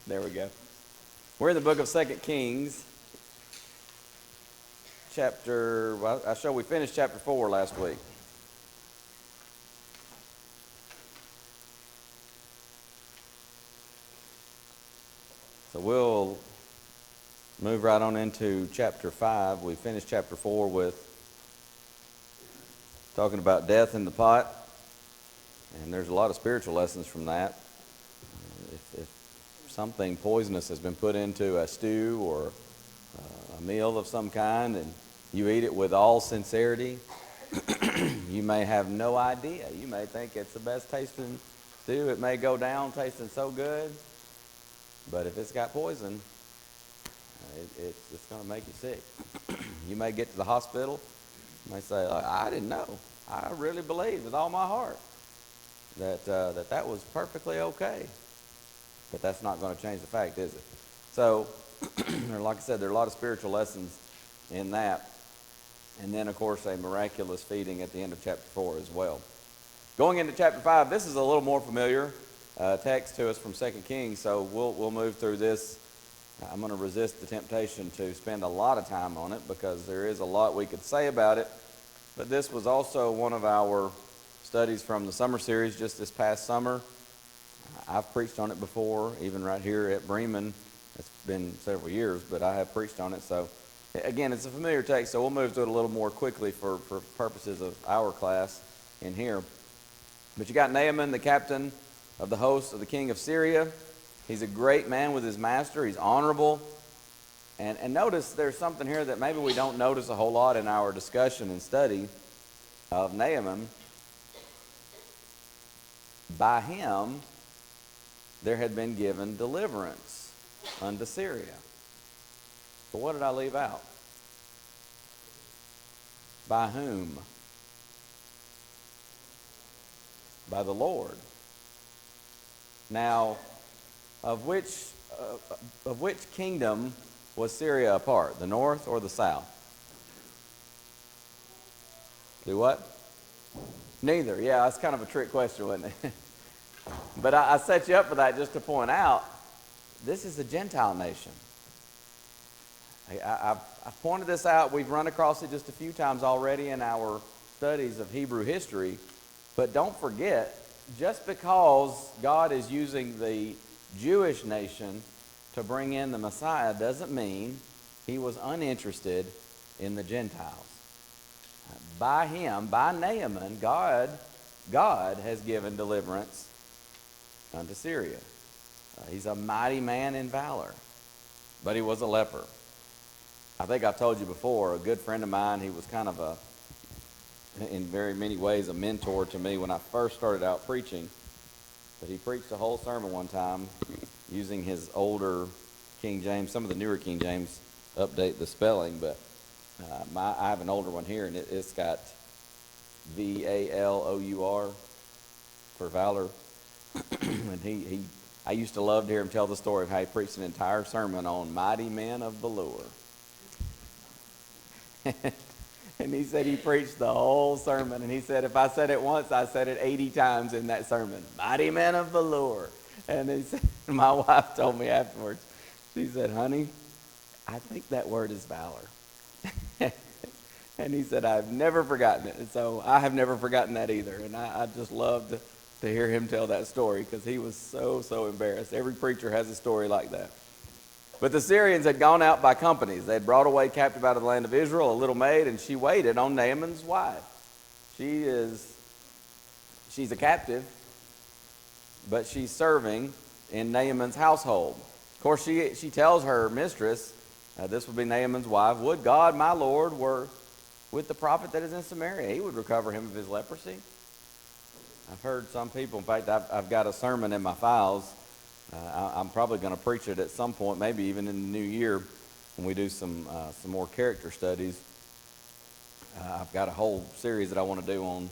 There we go. We're in the book of 2 Kings, we finished chapter 4 last week. So we'll move right on into chapter 5. We finished chapter 4 with talking about death in the pot, and there's a lot of spiritual lessons from that. If something poisonous has been put into a stew or a meal of some kind, and you eat it with all sincerity, you may have no idea. You may think it's the best tasting stew. It may go down tasting so good, but if it's got poison, it's going to make you sick. You may get to the hospital. You may say, I didn't know. I really believed with all my heart that was perfectly okay. But that's not going to change the fact, is it? So, like I said, there are a lot of spiritual lessons in that. And then, of course, a miraculous feeding at the end of chapter 4 as well. Going into chapter 5, this is a little more familiar text to us from 2 Kings, so we'll move through this. I'm going to resist the temptation to spend a lot of time on it because there is a lot we could say about it. But this was also one of our studies from the summer series just this past summer. I've preached on it before, even right here at Bremen. It's been several years, but I have preached on it. So, again, it's a familiar text, so we'll move through it a little more quickly for purposes of our class in here. But you got Naaman, the captain of the host of the king of Syria. He's a great man with his master. He's honorable. And notice there's something here that maybe we don't notice a whole lot in our discussion and study of Naaman. By him, there had been given deliverance unto Syria. But what did I leave out? By whom? By the Lord. Now, of which kingdom was Syria a part? The north or the south? Do what? Neither. Yeah, that's kind of a trick question, wasn't it? But I set you up for that just to point out, this is a Gentile nation. I've pointed this out. We've run across it just a few times already in our studies of Hebrew history. But don't forget, just because God is using the Jewish nation to bring in the Messiah doesn't mean he was uninterested in the Gentiles. By him, by Naaman, God has given deliverance unto Syria. He's a mighty man in valor, but he was a leper. I think I've told you before, a good friend of mine, he was kind of in very many ways, a mentor to me when I first started out preaching. But he preached a whole sermon one time using his older King James. Some of the newer King James update the spelling, but I have an older one here, and it's got V-A-L-O-U-R for valor. And I used to love to hear him tell the story of how he preached an entire sermon on mighty men of valor. And he said he preached the whole sermon, and he said, if I said it once, I said it 80 times in that sermon. Mighty men of valor. And he said, my wife told me afterwards, she said, honey, I think that word is valor. And he said, I've never forgotten it. And so I have never forgotten that either. And I just loved to hear him tell that story because he was so embarrassed. Every preacher has a story like that. But the Syrians had gone out by companies. They had brought away captive out of the land of Israel a little maid, and she waited on Naaman's wife. She's a captive, but she's serving in Naaman's household. Of course, she tells her mistress, this would be Naaman's wife, would God, my Lord, were with the prophet that is in Samaria. He would recover him of his leprosy. I've heard some people, in fact, I've got a sermon in my files. I'm probably going to preach it at some point, maybe even in the new year when we do some more character studies. I've got a whole series that I want to do on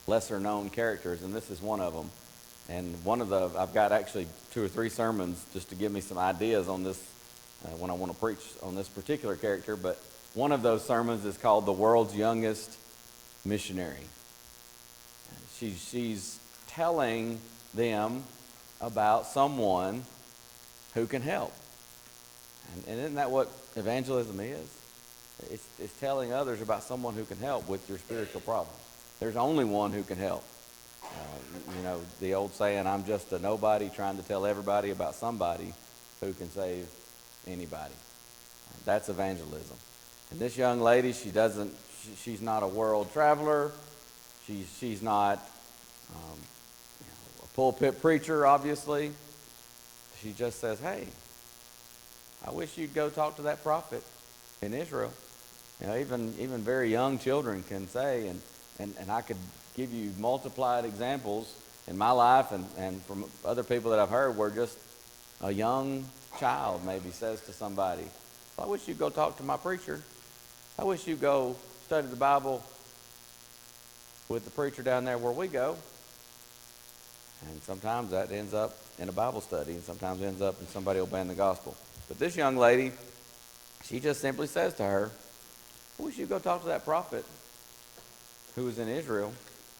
lesser-known characters, and this is one of them. And I've got actually 2 or 3 sermons just to give me some ideas on this when I want to preach on this particular character. But one of those sermons is called The World's Youngest Missionary. She's telling them about someone who can help. And isn't that what evangelism is? It's telling others about someone who can help with your spiritual problems. There's only one who can help. The old saying, I'm just a nobody trying to tell everybody about somebody who can save anybody. That's evangelism. And this young lady, she's not a world traveler. She's not a pulpit preacher, obviously. She just says, hey, I wish you'd go talk to that prophet in Israel. Even very young children can say, and I could give you multiplied examples in my life and from other people that I've heard where just a young child maybe says to somebody, I wish you'd go talk to my preacher. I wish you'd go study the Bible with the preacher down there where we go. And sometimes that ends up in a Bible study, and sometimes ends up in somebody obeying the gospel. But this young lady, she just simply says to her, I wish you'd go talk to that prophet who was in Israel.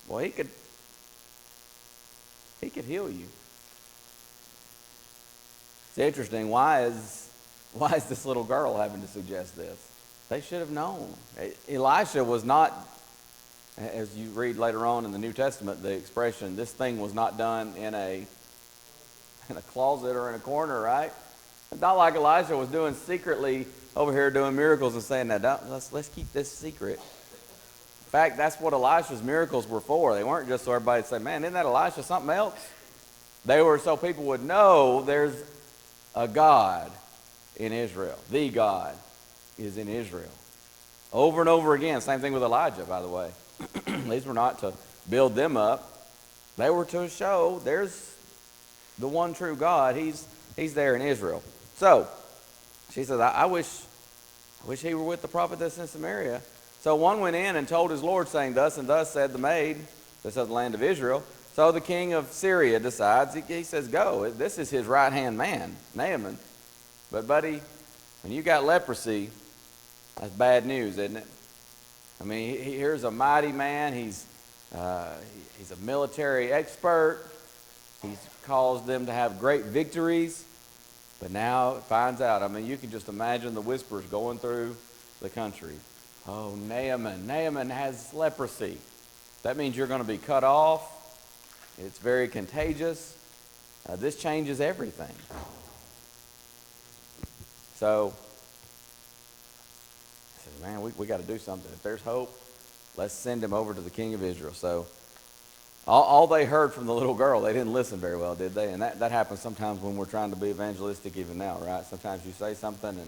Well, he could heal you. It's interesting. Why is this little girl having to suggest this? They should have known. Elisha was not, as you read later on in the New Testament, the expression, this thing was not done in a closet or in a corner, right? It's not like Elisha was doing secretly over here doing miracles and saying, now let's keep this secret. In fact, that's what Elisha's miracles were for. They weren't just so everybody would say, man, isn't that Elisha something else? They were so people would know there's a God in Israel. The God is in Israel. Over and over again. Same thing with Elijah, by the way. These were not to build them up. They were to show there's the one true God. He's there in Israel. So, she says, I wish he were with the prophet that's in Samaria. So one went in and told his Lord, saying, thus and thus said the maid, this is the land of Israel. So the king of Syria decides, he says, go. This is his right-hand man, Naaman. But buddy, when you got leprosy, that's bad news, isn't it? I mean, here's a mighty man. He's a military expert. He's caused them to have great victories. But now it finds out. I mean, you can just imagine the whispers going through the country. Oh, Naaman has leprosy. That means you're going to be cut off. It's very contagious. This changes everything. So, I said, man, we got to do something. If there's hope, let's send him over to the king of Israel. So, all they heard from the little girl, they didn't listen very well, did they? And that happens sometimes when we're trying to be evangelistic even now, right? Sometimes you say something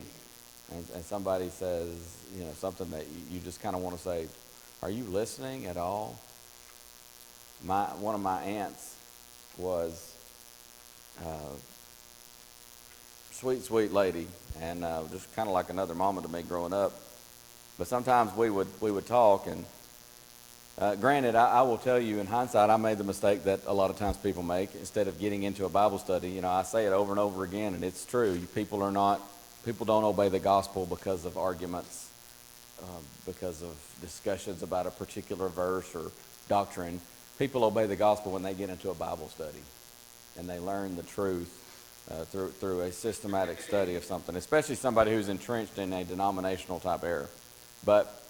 and somebody says, something that you just kind of want to say, are you listening at all? One of my aunts was sweet lady, and just kind of like another mama to me growing up. But sometimes we would talk, and granted, I will tell you in hindsight, I made the mistake that a lot of times people make. Instead of getting into a Bible study, I say it over and over again, and it's true. People don't obey the gospel because of arguments, because of discussions about a particular verse or doctrine. People obey the gospel when they get into a Bible study and they learn the truth through a systematic study of something, especially somebody who's entrenched in a denominational type error. But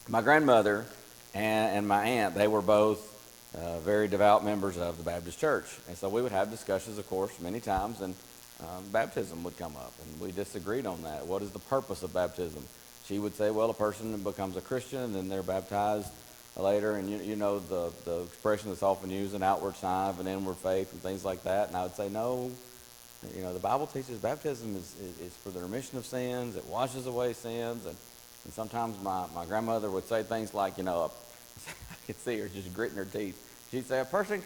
my grandmother and my aunt, they were both very devout members of the Baptist church. And so we would have discussions, of course, many times, and baptism would come up, and we disagreed on that. What is the purpose of baptism? She would say, well, a person becomes a Christian, and then they're baptized later, and you know the expression that's often used, an outward sign of an inward faith and things like that. And I would say, no, the Bible teaches baptism is for the remission of sins. It washes away sins. And sometimes my grandmother would say things like, I could see her just gritting her teeth. She'd say, a person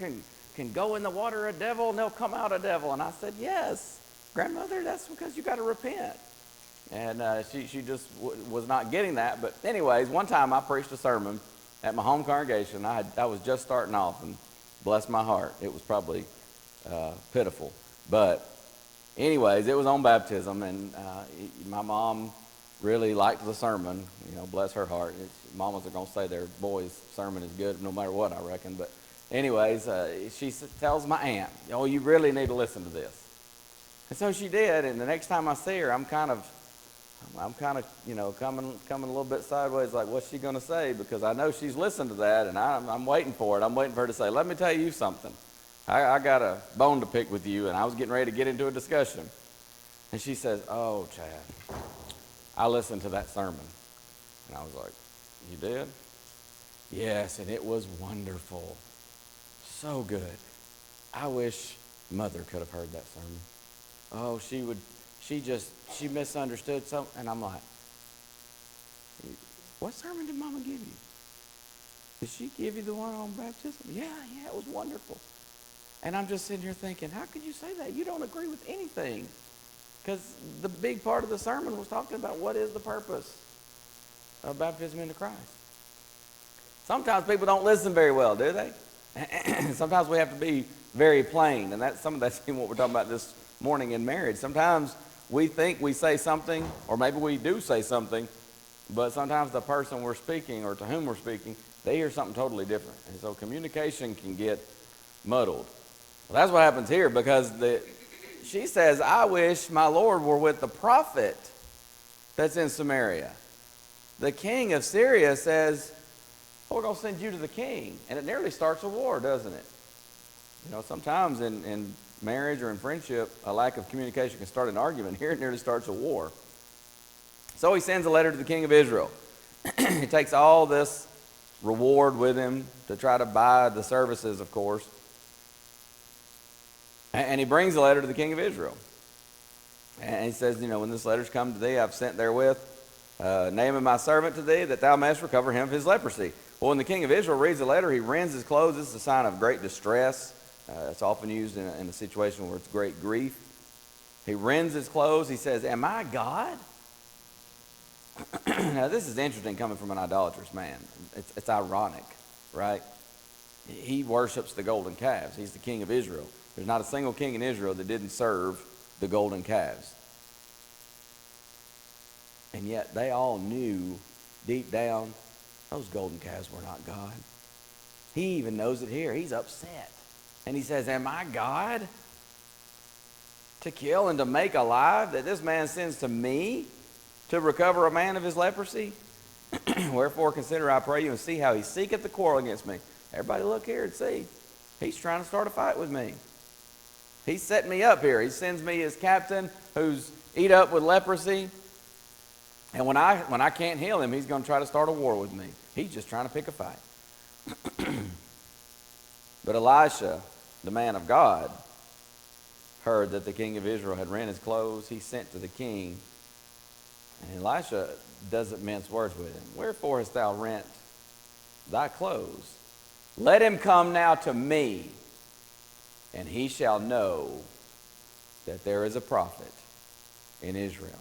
can go in the water a devil and they'll come out a devil. And I said, yes, grandmother, that's because you got to repent. And she just was not getting that. But anyways, one time I preached a sermon at my home congregation. I was just starting off, and bless my heart, it was probably pitiful. But anyways, it was on baptism, and my mom really liked the sermon. Bless her heart. Mamas are going to say their boy's sermon is good no matter what, I reckon. But anyways, she tells my aunt, oh, you really need to listen to this. And so she did, and the next time I see her, I'm kind of, coming a little bit sideways, like, what's she going to say? Because I know she's listened to that, and I'm waiting for it. I'm waiting for her to say, let me tell you something. I got a bone to pick with you, and I was getting ready to get into a discussion. And she says, oh, Chad, I listened to that sermon. And I was like, you did? Yes, and it was wonderful. So good. I wish Mother could have heard that sermon. Oh, she misunderstood something. And I'm like, what sermon did Mama give you? Did she give you the one on baptism? Yeah, it was wonderful. And I'm just sitting here thinking, how could you say that? You don't agree with anything. Because the big part of the sermon was talking about what is the purpose of baptism into Christ. Sometimes people don't listen very well, do they? Sometimes we have to be very plain, and that's even what we're talking about this morning in marriage. Sometimes we think we say something, or maybe we do say something, but sometimes the person we're speaking or to whom we're speaking, they hear something totally different. And so communication can get muddled. Well, that's what happens here, because she says, I wish my Lord were with the prophet that's in Samaria. The king of Syria says, we're going to send you to the king. And it nearly starts a war, doesn't it? Sometimes in marriage or in friendship, a lack of communication can start an argument. Here it nearly starts a war. So he sends a letter to the king of Israel. He takes all this reward with him to try to buy the services, of course. And he brings a letter to the king of Israel. And he says, when this letter's come to thee, I've sent therewith Naaman my servant to thee, that thou mayest recover him of his leprosy. Well, when the king of Israel reads the letter, he rends his clothes. This is a sign of great distress. It's often used in a situation where it's great grief. He rends his clothes. He says, am I God? Now, this is interesting coming from an idolatrous man. It's ironic, right? He worships the golden calves. He's the king of Israel. There's not a single king in Israel that didn't serve the golden calves. And yet they all knew deep down those golden calves were not God. He even knows it here. He's upset. And he says, am I God to kill and to make alive, that this man sends to me to recover a man of his leprosy? Wherefore consider, I pray you, and see how he seeketh the quarrel against me. Everybody look here and see. He's trying to start a fight with me. He's setting me up here. He sends me his captain who's eat up with leprosy. And when I can't heal him, he's going to try to start a war with me. He's just trying to pick a fight. But Elisha, the man of God, heard that the king of Israel had rent his clothes. He sent to the king. And Elisha doesn't mince words with him. Wherefore hast thou rent thy clothes? Let him come now to me, and he shall know that there is a prophet in Israel,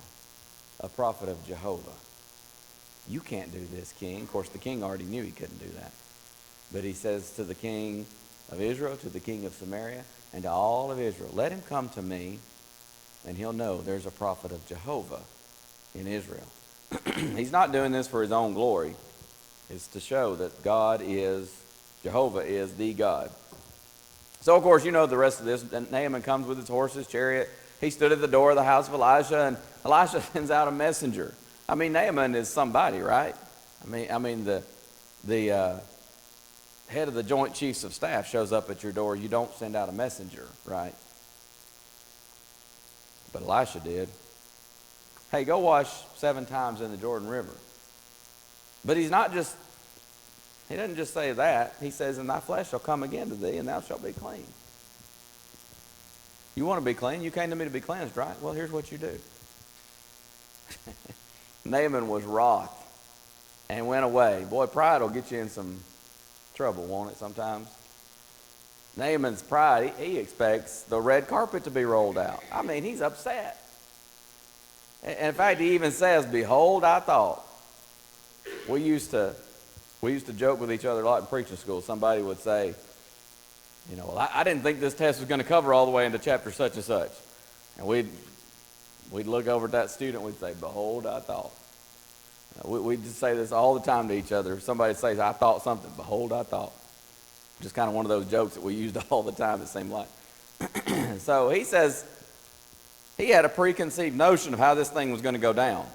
a prophet of Jehovah. You can't do this, king. Of course, the king already knew he couldn't do that. But he says to the king of Israel, to the king of Samaria, and to all of Israel, let him come to me, and he'll know there's a prophet of Jehovah in Israel. He's not doing this for his own glory. It's to show that Jehovah is the God. So, of course, you know the rest of this. Naaman comes with his horse, his chariot. He stood at the door of the house of Elisha, and Elisha sends out a messenger. I mean, Naaman is somebody, right? I mean, the head of the Joint Chiefs of Staff shows up at your door. You don't send out a messenger, right? But Elisha did. Hey, go wash 7 times in the Jordan River. But he doesn't just say that. He says, and thy flesh shall come again to thee, and thou shalt be clean. You want to be clean? You came to me to be cleansed, right? Well, here's what you do. Naaman was wroth and went away. Boy, pride will get you in some trouble, won't it, sometimes? Naaman's pride, he expects the red carpet to be rolled out. I mean, he's upset. And in fact, he even says, behold, I thought. We used to joke with each other a lot in preaching school. Somebody would say, well, I didn't think this test was going to cover all the way into chapter such and such. And we'd look over at that student and we'd say, behold, I thought. We just say this all the time to each other. If somebody says, I thought something, behold, I thought. Just kind of one of those jokes that we used all the time, it seemed like. So he says, He had a preconceived notion of how this thing was going to go down.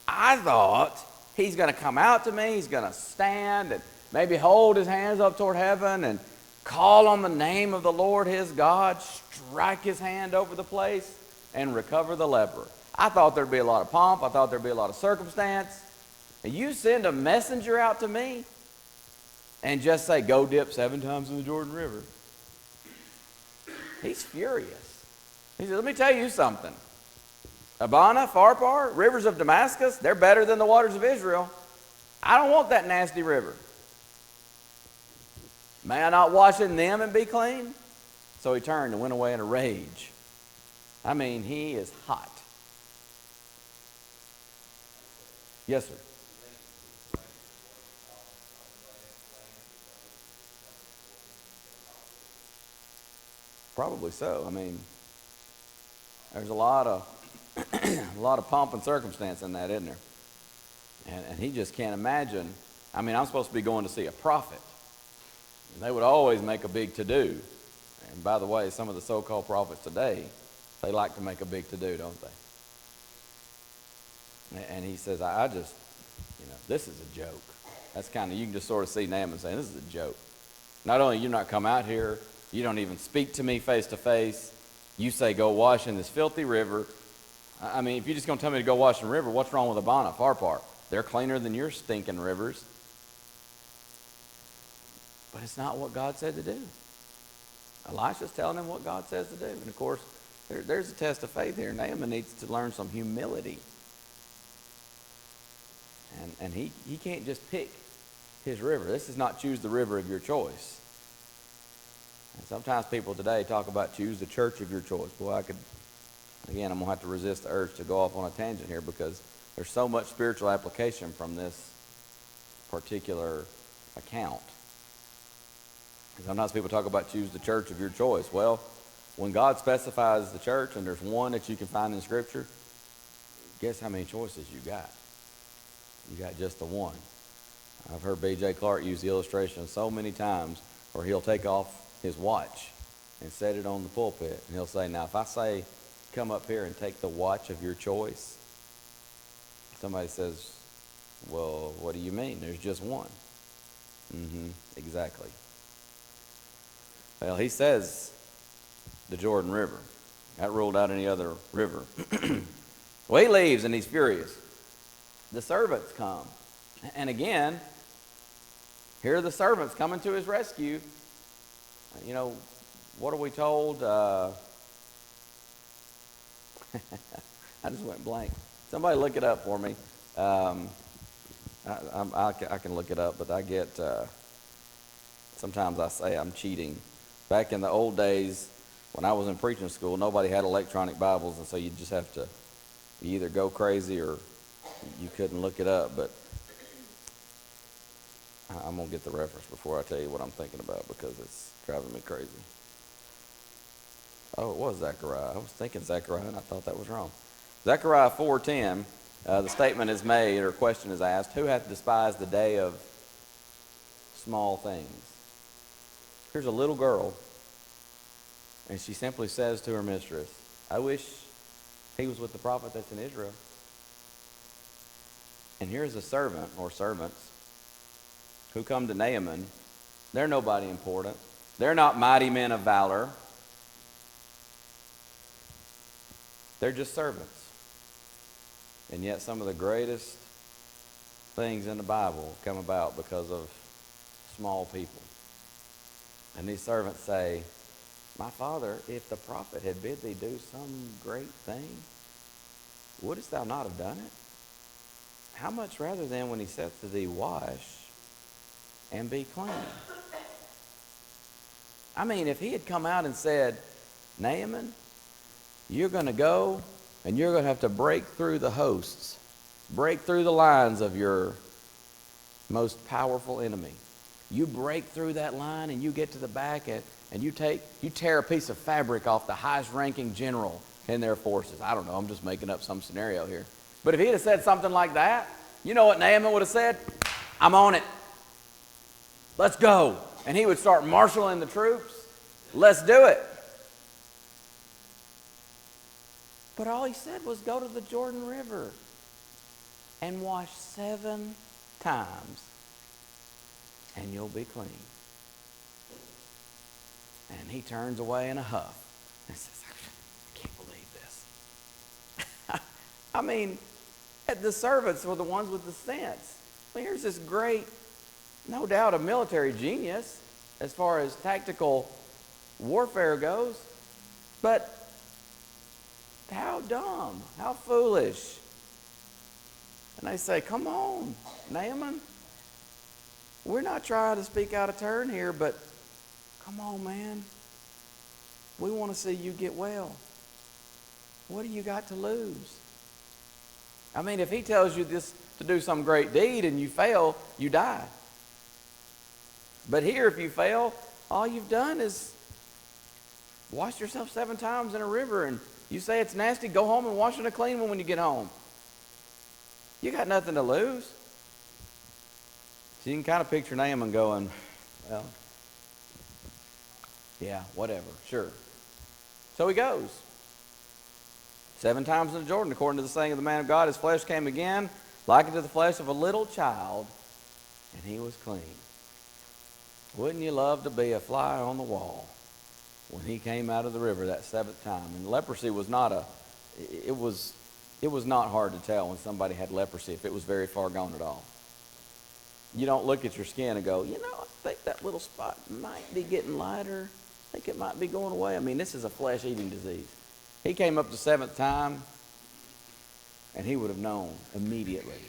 I thought he's going to come out to me, he's going to stand and maybe hold his hands up toward heaven and call on the name of the Lord his God, strike his hand over the place, and recover the leper. I thought there'd be a lot of pomp. I thought there'd be a lot of circumstance. And you send a messenger out to me and just say, go dip 7 times in the Jordan River. He's furious. He says, let me tell you something. Abana, Pharpar, rivers of Damascus, they're better than the waters of Israel. I don't want that nasty river. May I not wash in them and be clean? So he turned and went away in a rage. I mean, he is hot. Yes, sir. Probably so. I mean, there's a lot of a lot of pomp and circumstance in that, isn't there? And he just can't imagine. I mean, I'm supposed to be going to see a prophet. And they would always make a big to-do. And by the way, some of the so-called prophets today, they like to make a big to-do, don't they? And he says, I just, this is a joke. That's kind of, you can just sort of see Naaman saying, this is a joke. Not only you not come out here, you don't even speak to me face to face. You say, go wash in this filthy river. I mean, if you're just going to tell me to go wash in the river, what's wrong with Abana, Pharpar? They're cleaner than your stinking rivers. But it's not what God said to do. Elisha's telling him what God says to do. And of course, there's a test of faith here. Naaman needs to learn some humility. And he can't just pick his river. This is not choose the river of your choice. And sometimes people today talk about choose the church of your choice. Boy, I'm going to have to resist the urge to go off on a tangent here because there's so much spiritual application from this particular account. And sometimes people talk about choose the church of your choice. Well, when God specifies the church and there's one that you can find in Scripture, guess how many choices you got? You got just the one. I've heard B.J. Clark use the illustration so many times where he'll take off his watch and set it on the pulpit. And he'll say, now if I say, come up here and take the watch of your choice, somebody says, well, what do you mean? There's just one. Exactly. Well, he says the Jordan River. That ruled out any other river. Well, he leaves and he's furious. The servants come. And again, here are the servants coming to his rescue. What are we told? I just went blank. Somebody look it up for me. I can look it up, but I get, sometimes I say I'm cheating. Back in the old days, when I was in preaching school, nobody had electronic Bibles, and so you just have to either go crazy or you couldn't look it up. But I'm going to get the reference before I tell you what I'm thinking about because it's driving me crazy. Oh, it was Zechariah. I was thinking Zechariah, and I thought that was wrong. Zechariah 4:10, the statement is made, or question is asked, who hath despised the day of small things? Here's a little girl, and she simply says to her mistress, I wish he was with the prophet that's in Israel. And here's a servant, or servants, who come to Naaman. They're nobody important. They're not mighty men of valor. They're just servants. And yet some of the greatest things in the Bible come about because of small people. And these servants say, my father, if the prophet had bid thee do some great thing, wouldst thou not have done it? How much rather then when he saith to thee, wash and be clean? I mean, if he had come out and said, Naaman, you're going to go and you're going to have to break through the hosts, break through the lines of your most powerful enemy. You break through that line and you get to the back and you tear a piece of fabric off the highest ranking general in their forces. I don't know, I'm just making up some scenario here. But if he had said something like that, you know what Naaman would have said? I'm on it. Let's go. And he would start marshaling the troops. Let's do it. But all he said was go to the Jordan River and wash 7 times, and you'll be clean. And he turns away in a huff and says, I can't believe this. I mean, the servants were the ones with the sense. I mean, here's this great, no doubt, a military genius as far as tactical warfare goes. But how dumb, how foolish. And they say, come on, Naaman. We're not trying to speak out of turn here, but come on, man. We want to see you get well. What do you got to lose? I mean, if he tells you this to do some great deed and you fail, you die. But here, if you fail, all you've done is wash yourself 7 times in a river, and you say it's nasty, go home and wash in a clean one when you get home. You got nothing to lose. So you can kind of picture Naaman going, well, yeah, whatever, sure. So he goes. 7 times in the Jordan, according to the saying of the man of God, his flesh came again, likened to the flesh of a little child, and he was clean. Wouldn't you love to be a fly on the wall when he came out of the river that 7th time? And leprosy was not it was not hard to tell when somebody had leprosy if it was very far gone at all. You don't look at your skin and go, I think that little spot might be getting lighter. I think it might be going away. I mean, this is a flesh-eating disease. He came up the 7th time, and he would have known immediately.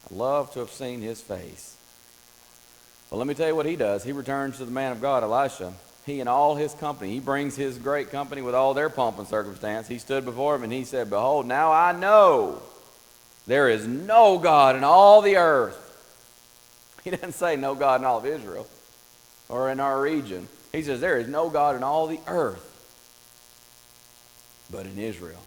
I'd love to have seen his face. Well, let me tell you what he does. He returns to the man of God, Elisha. He and all his company, he brings his great company with all their pomp and circumstance. He stood before him and he said, behold, now I know there is no God in all the earth. He doesn't say no God in all of Israel or in our region. He says there is no God in all the earth but in Israel.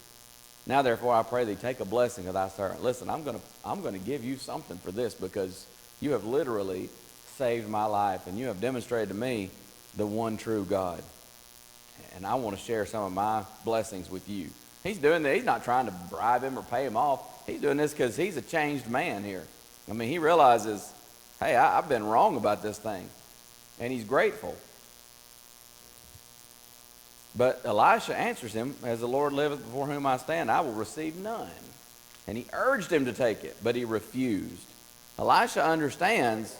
Now therefore I pray thee, take a blessing of thy servant. Listen, I'm going to give you something for this, because you have literally saved my life and you have demonstrated to me the one true God. And I want to share some of my blessings with you. He's doing that. He's not trying to bribe him or pay him off. He's doing this because he's a changed man here. I mean, he realizes, hey, I've been wrong about this thing. And he's grateful. But Elisha answers him, as the Lord liveth before whom I stand, I will receive none. And he urged him to take it, but he refused. Elisha understands,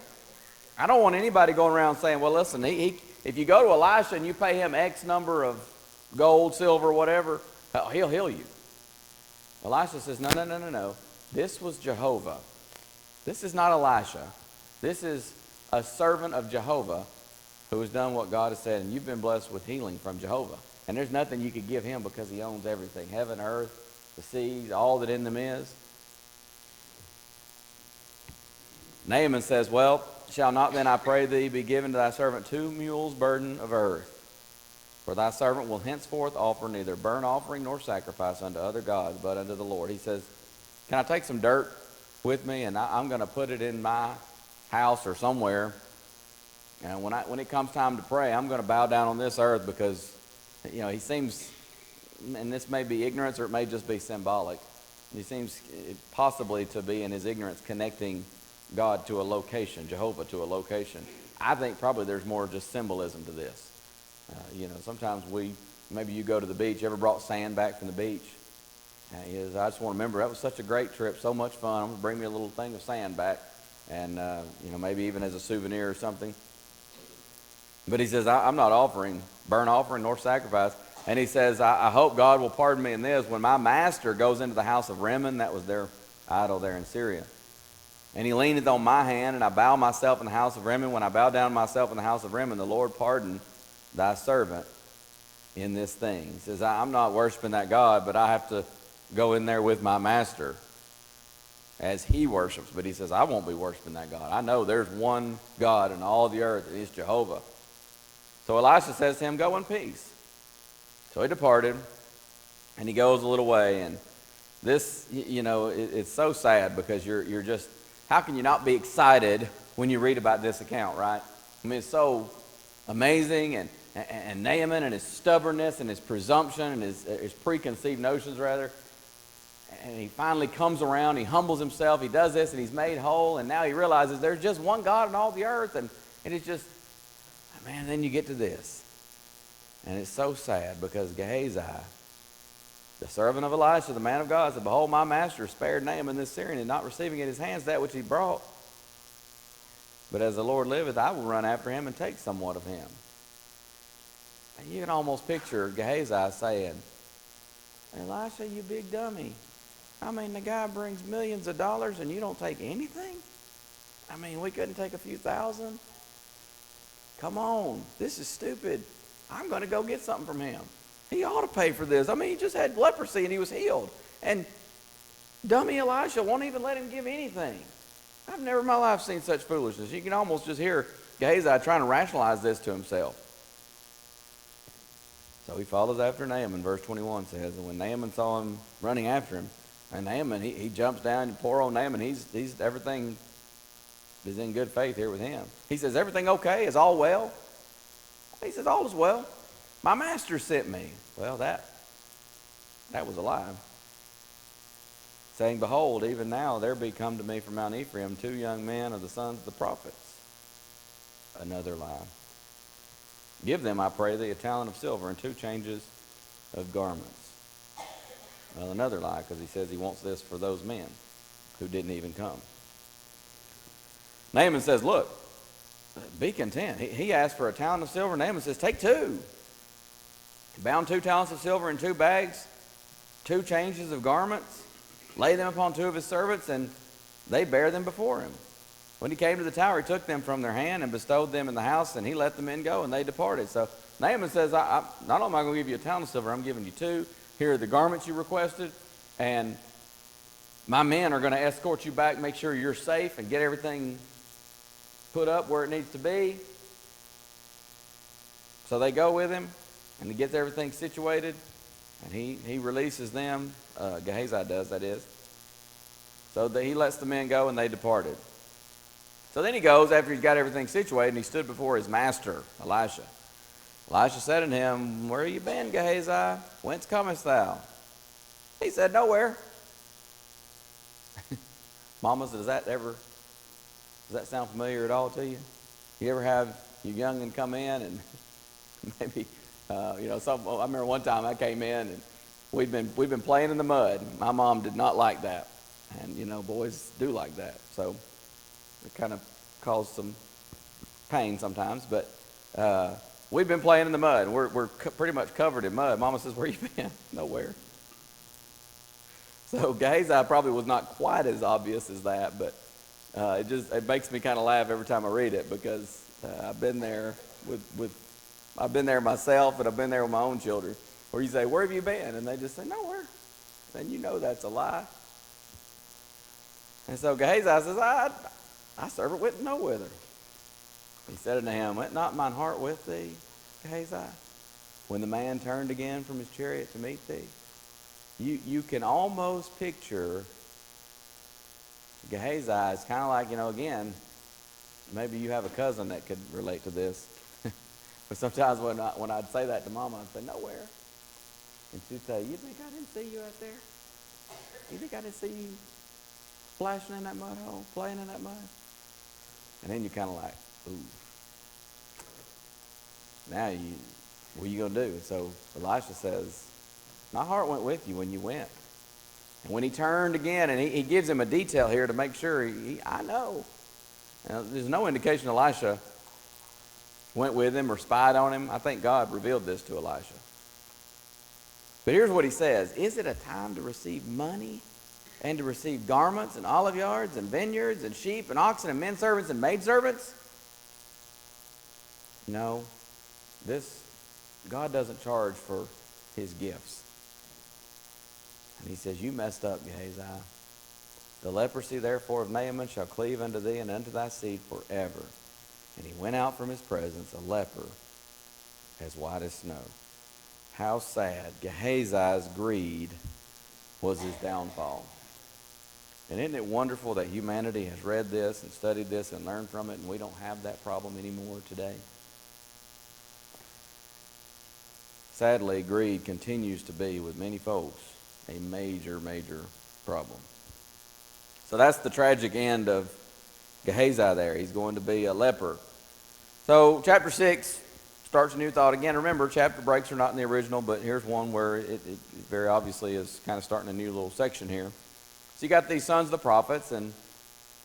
I don't want anybody going around saying, well, listen, if you go to Elisha and you pay him X number of gold, silver, whatever, he'll heal you. Elisha says, no. This was Jehovah. This is not Elisha. This is a servant of Jehovah who has done what God has said, and you've been blessed with healing from Jehovah. And there's nothing you could give him because he owns everything, heaven, earth, the seas, all that in them is. Naaman says, well, shall not then, I pray thee, be given to thy servant 2 mules burden of earth? For thy servant will henceforth offer neither burnt offering nor sacrifice unto other gods, but unto the Lord. He says, can I take some dirt with me, and I'm going to put it in my house or somewhere, and when it comes time to pray, I'm going to bow down on this earth, because he seems, and this may be ignorance or it may just be symbolic, he seems possibly to be in his ignorance connecting God to a location, Jehovah to a location. I think probably there's more just symbolism to this. Sometimes maybe you go to the beach. You ever brought sand back from the beach? I just want to remember, that was such a great trip, so much fun. I'm going to bring me a little thing of sand back, and maybe even as a souvenir or something. But he says, I'm not offering burnt offering nor sacrifice. And he says, I hope God will pardon me in this. When my master goes into the house of Rimmon, that was their idol there in Syria, and he leaneth on my hand, and I bow myself in the house of Rimmon. When I bow down myself in the house of Rimmon, the Lord pardon thy servant in this thing. He says, I'm not worshiping that God, but I have to go in there with my master as he worships. But he says, I won't be worshiping that God. I know there's one God in all the earth, and it's Jehovah. So Elisha says to him, go in peace. So he departed, and he goes a little way. And this, it's so sad, because you're just, how can you not be excited when you read about this account, right? I mean, it's so amazing, and And Naaman and his stubbornness and his presumption and his preconceived notions, rather. And he finally comes around, he humbles himself, he does this, and he's made whole, and now he realizes there's just one God in all the earth, and it's just, man, then you get to this. And it's so sad because Gehazi, the servant of Elisha, the man of God, said, behold, my master spared Naaman this Syrian, and not receiving in his hands that which he brought. But as the Lord liveth, I will run after him and take somewhat of him. And you can almost picture Gehazi saying, Elisha, you big dummy. I mean, the guy brings millions of dollars and you don't take anything? I mean, we couldn't take a few thousand? Come on, this is stupid. I'm going to go get something from him. He ought to pay for this. I mean, he just had leprosy and he was healed. And dummy Elisha won't even let him give anything. I've never in my life seen such foolishness. You can almost just hear Gehazi trying to rationalize this to himself. So he follows after Naaman. Verse 21 says, and when Naaman saw him running after him, and Naaman, he jumps down, and poor old Naaman, he's everything is in good faith here with him. He says, everything okay? Is all well? He says, all is well. My master sent me. Well, that was a lie. Saying, behold, even now there be come to me from Mount Ephraim 2 young men of the sons of the prophets. Another lie. Give them, I pray thee, a talent of silver and 2 changes of garments. Well, another lie, because he says he wants this for those men who didn't even come. Naaman says, look, be content. He asked for a talent of silver. Naaman says, take 2. He bound 2 talents of silver in 2 bags, 2 changes of garments, lay them upon 2 of his servants, and they bare them before him. When he came to the tower, he took them from their hand and bestowed them in the house, and he let the men go, and they departed. So Naaman says, not only am I going to give you a talent of silver, I'm giving you 2. Here are the garments you requested, and my men are going to escort you back, make sure you're safe, and get everything put up where it needs to be. So they go with him, and he gets everything situated, and he releases them. Gehazi does, that is. So he lets the men go, and they departed. So then he goes, after he's got everything situated, and he stood before his master, Elisha. Elisha said unto him, where have you been, Gehazi? Whence comest thou? He said, nowhere. Mamas, does that sound familiar at all to you? You ever have your young'un come in and maybe, I remember one time I came in and we'd been playing in the mud. My mom did not like that. And, boys do like that. So it kind of caused some pain sometimes. But we've been playing in the mud. We're pretty much covered in mud. Mama says, where you been? Nowhere. So Gehazi probably was not quite as obvious as that, but it makes me kind of laugh every time I read it because I've been there I've been there myself, and I've been there with my own children, where you say, where have you been? And they just say, nowhere. And you know that's a lie. And so Gehazi says, I servant went no whither. He said unto him, went not mine heart with thee, Gehazi, when the man turned again from his chariot to meet thee? You can almost picture Gehazi is kind of like, again, maybe you have a cousin that could relate to this. But sometimes when I'd say that to Mama, I'd say, nowhere. And she'd say, you think I didn't see you out there? You think I didn't see you splashing in that mud hole, playing in that mud? And then you're kind of like, ooh. Now, what are you going to do? So Elisha says, my heart went with you when you went. And when he turned again, and he gives him a detail here to make sure I know. Now, there's no indication Elisha went with him or spied on him. I think God revealed this to Elisha. But here's what he says. Is it a time to receive money and to receive garments and olive yards and vineyards and sheep and oxen and men servants and maid servants? No. God doesn't charge for his gifts. And he says, you messed up, Gehazi. The leprosy, therefore, of Naaman shall cleave unto thee and unto thy seed forever. And he went out from his presence, a leper, as white as snow. How sad. Gehazi's greed was his downfall. And isn't it wonderful that humanity has read this and studied this and learned from it, and we don't have that problem anymore today? sadly, greed continues to be, with many folks, a major, major problem. So that's the tragic end of Gehazi there. He's going to be a leper. So chapter 6 starts a new thought. Again, remember, chapter breaks are not in the original, but here's one where it very obviously is kind of starting a new little section here. So you got these sons of the prophets, and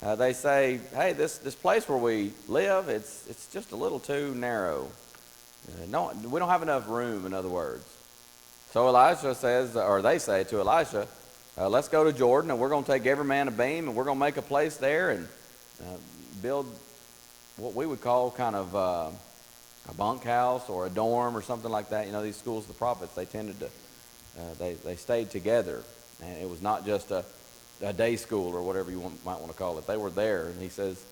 they say, hey, this place where we live, it's just a little too narrow. No, we don't have enough room, in other words. So Elisha says, or they say to Elisha, let's go to Jordan, and we're going to take every man a beam, and we're going to make a place there and build what we would call kind of a bunkhouse or a dorm or something like that. You know, these schools of the prophets, they tended to, they stayed together. And it was not just a day school or whatever you might want to call it. They were there, and he says,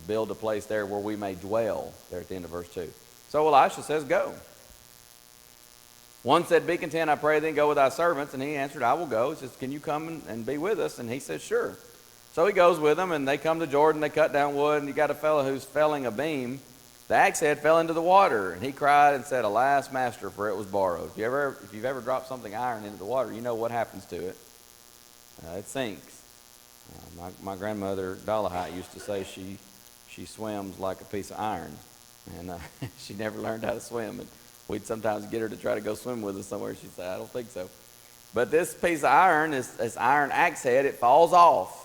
build a place there where we may dwell, there at the end of verse 2. So Elisha says, go. One said, be content, I pray thee, and go with thy servants. And he answered, I will go. He says, can you come and be with us? And he says, sure. So he goes with them, and they come to Jordan. They cut down wood, and you got a fellow who's felling a beam. The axe head fell into the water, and he cried and said, alas, master, for it was borrowed. If you've ever dropped something iron into the water, you know what happens to it. It sinks. My grandmother, Dollahite, used to say she swims like a piece of iron, and she never learned how to swim. And we'd sometimes get her to try to go swim with us somewhere. She'd say, I don't think so. But this piece of iron, this iron axe head, it falls off.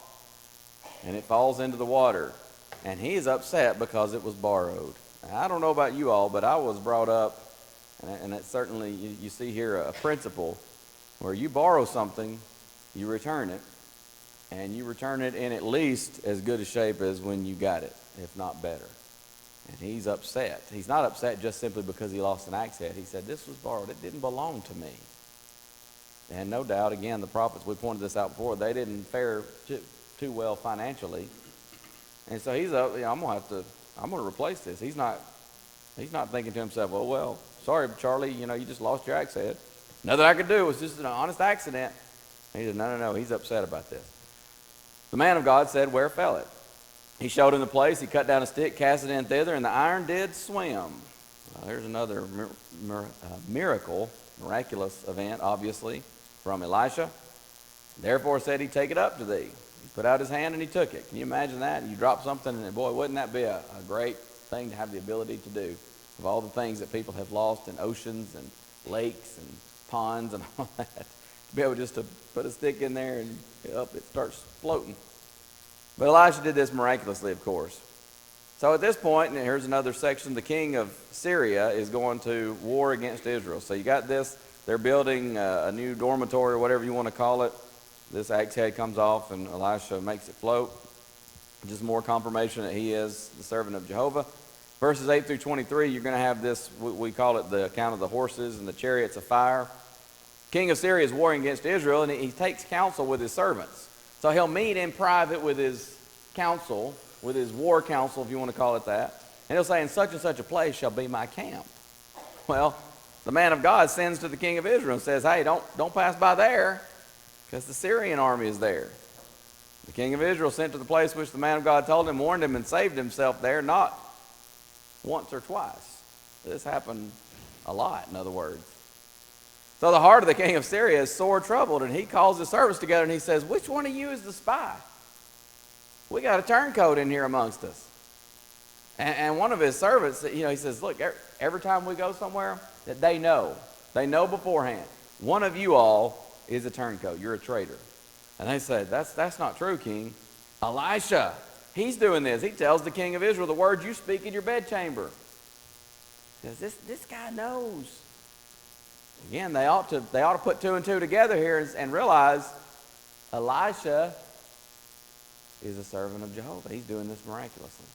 And it falls into the water. And he is upset because it was borrowed. Now, I don't know about you all, but I was brought up, and it certainly, you see here a principle where you borrow something, you return it, and you return it in at least as good a shape as when you got it, if not better. And he's upset. He's not upset just simply because he lost an axe head. He said, this was borrowed. It didn't belong to me. And no doubt, again, the prophets, we pointed this out before, they didn't fare too well financially. And so he's up, I'm going to replace this. He's not thinking to himself, oh, well, sorry, Charlie, you just lost your axe head. Nothing I could do. It was just an honest accident. And he said, no, he's upset about this. The man of God said, where fell it? He showed him the place. He cut down a stick, cast it in thither, and the iron did swim. There's another miraculous event, obviously, from Elisha. Therefore said he, take it up to thee. He put out his hand and he took it. Can you imagine that? You drop something, and boy, wouldn't that be a great thing to have the ability to do? Of all the things that people have lost in oceans and lakes and ponds and all that, to be able just to put a stick in there and up it starts floating. But Elisha did this miraculously, of course. So at this point, and here's another section, the king of Syria is going to war against Israel. So you got this, they're building a new dormitory or whatever you want to call it. This axe head comes off and Elisha makes it float. Just more confirmation that he is the servant of Jehovah. Verses 8 through 23, you're going to have this, we call it the account of the horses and the chariots of fire. King of Syria is warring against Israel, and he takes counsel with his servants. So he'll meet in private with his council, with his war council, if you want to call it that. And he'll say, in such and such a place shall be my camp. Well, the man of God sends to the king of Israel and says, hey, don't pass by there, because the Syrian army is there. The king of Israel sent to the place which the man of God told him, warned him, and saved himself there, not once or twice. This happened a lot, in other words. So the heart of the king of Syria is sore troubled, and he calls his servants together, and he says, which one of you is the spy? We got a turncoat in here amongst us. And one of his servants, he says, look, every time we go somewhere, that they know beforehand, one of you all is a turncoat. You're a traitor. And they said, that's not true, king. Elisha, he's doing this. He tells the king of Israel the words you speak in your bedchamber. He says, this guy knows. Again, they ought to put two and two together here and realize Elisha is a servant of Jehovah. He's doing this miraculously.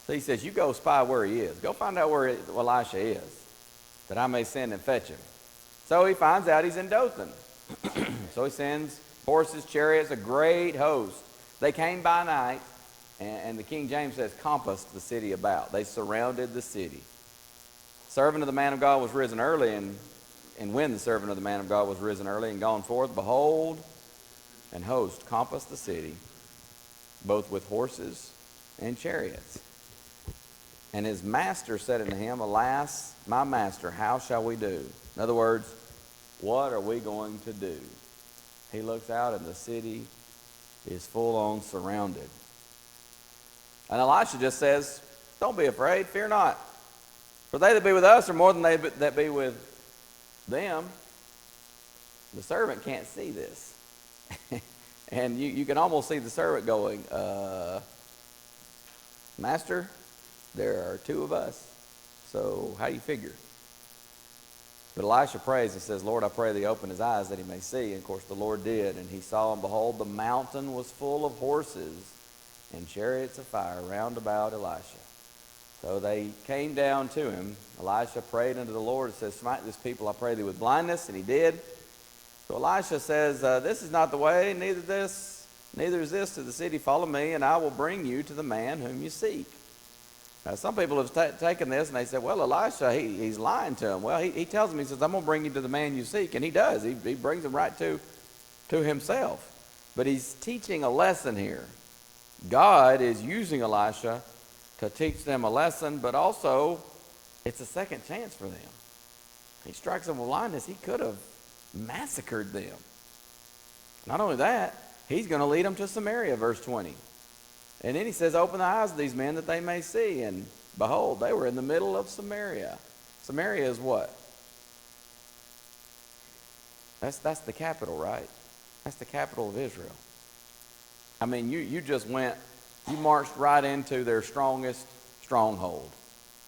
So he says, you go spy where he is. Go find out where Elisha is, that I may send and fetch him. So he finds out he's in Dothan. So he sends horses, chariots, a great host. They came by night, and the King James says, compassed the city about. They surrounded the city. Servant of the man of God was risen early, and when the servant of the man of God was risen early and gone forth, behold, an host compassed the city, both with horses and chariots. And his master said unto him, Alas, my master, how shall we do? In other words, what are we going to do? He looks out and the city is full on surrounded. And Elisha just says, don't be afraid, fear not. For they that be with us are more than they that be with them. The servant can't see this. And you can almost see the servant going, Master, there are two of us. So how do you figure? But Elisha prays and says, Lord, I pray thee open his eyes that he may see. And of course the Lord did. And he saw, and behold, the mountain was full of horses and chariots of fire round about Elisha. So they came down to him. Elisha prayed unto the Lord and says, Smite this people, I pray thee, with blindness. And he did. So Elisha says, this is not the way, neither is this to the city. Follow me, and I will bring you to the man whom you seek. Now, some people have taken this, and they said, well, Elisha, he's lying to him. Well, he tells him, he says, I'm going to bring you to the man you seek. And he does. He brings him right to himself. But he's teaching a lesson here. God is using Elisha to teach them a lesson, but also it's a second chance for them. He strikes them with blindness. He could have massacred them. Not only that, he's going to lead them to Samaria, verse 20. And then he says, open the eyes of these men that they may see. And behold, they were in the middle of Samaria. Samaria is what? That's the capital, right? That's the capital of Israel. I mean, you just you marched right into their strongest stronghold.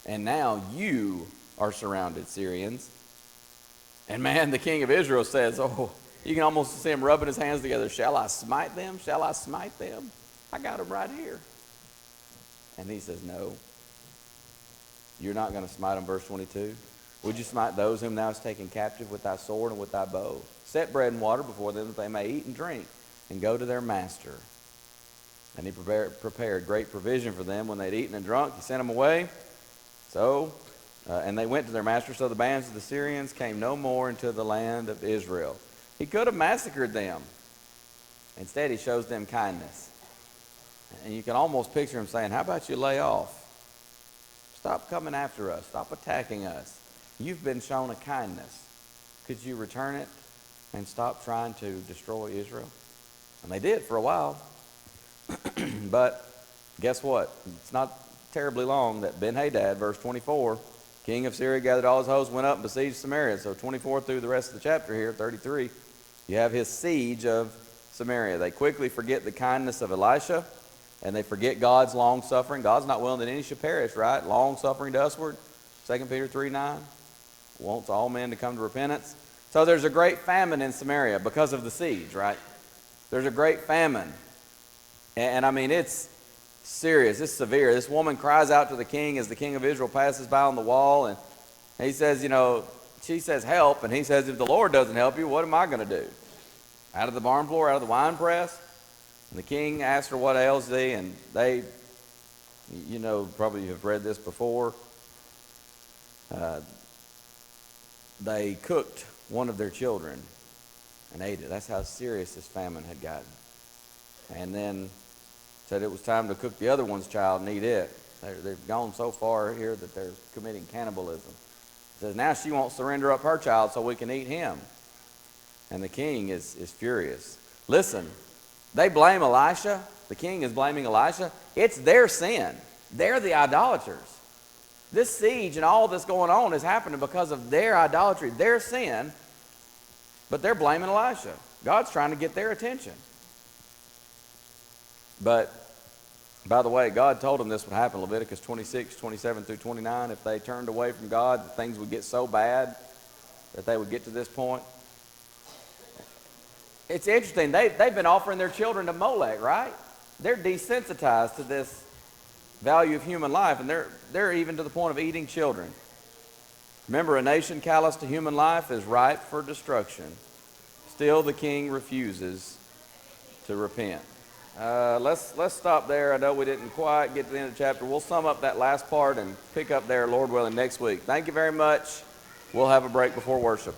And now you are surrounded, Syrians. And man, the king of Israel says, oh, you can almost see him rubbing his hands together. Shall I smite them? Shall I smite them? I got them right here. And he says, no. You're not going to smite them, verse 22. Would you smite those whom thou hast taken captive with thy sword and with thy bow? Set bread and water before them that they may eat and drink, and go to their master. And he prepared great provision for them. When they'd eaten and drunk, he sent them away. And they went to their master. So the bands of the Syrians came no more into the land of Israel. He could have massacred them. Instead, he shows them kindness. And you can almost picture him saying, how about you lay off? Stop coming after us. Stop attacking us. You've been shown a kindness. Could you return it and stop trying to destroy Israel? And they did for a while. But guess what? It's not terribly long that Ben-Hadad, verse 24, king of Syria, gathered all his hosts, went up and besieged Samaria. So 24 through the rest of the chapter here, 33, you have his siege of Samaria. They quickly forget the kindness of Elisha, and they forget God's long-suffering. God's not willing that any should perish, right? Long-suffering to usward, 2 Peter 3:9, wants all men to come to repentance. So there's a great famine in Samaria because of the siege, right? There's a great famine. And I mean, it's serious. It's severe. This woman cries out to the king as the king of Israel passes by on the wall. And he says, she says, help. And he says, if the Lord doesn't help you, what am I going to do? Out of the barn floor, out of the wine press? And the king asked her, what ails thee? And they, probably have read this before. They cooked one of their children and ate it. That's how serious this famine had gotten. And then said it was time to cook the other one's child and eat it. They've gone so far here that they're committing cannibalism. Says now she won't surrender up her child so we can eat him. And the king is furious. Listen, they blame Elisha. The king is blaming Elisha. It's their sin. They're the idolaters. This siege and all that's going on is happening because of their idolatry, their sin. But they're blaming Elisha. God's trying to get their attention. But, by the way, God told them this would happen. Leviticus 26, 27 through 29. If they turned away from God, things would get so bad that they would get to this point. It's interesting. They've been offering their children to Molech, right? They're desensitized to this value of human life, and they're even to the point of eating children. Remember, a nation callous to human life is ripe for destruction. Still, the king refuses to repent. Let's stop there. I know we didn't quite get to the end of the chapter. We'll sum up that last part and pick up there, Lord willing, next week. Thank you very much. We'll have a break before worship.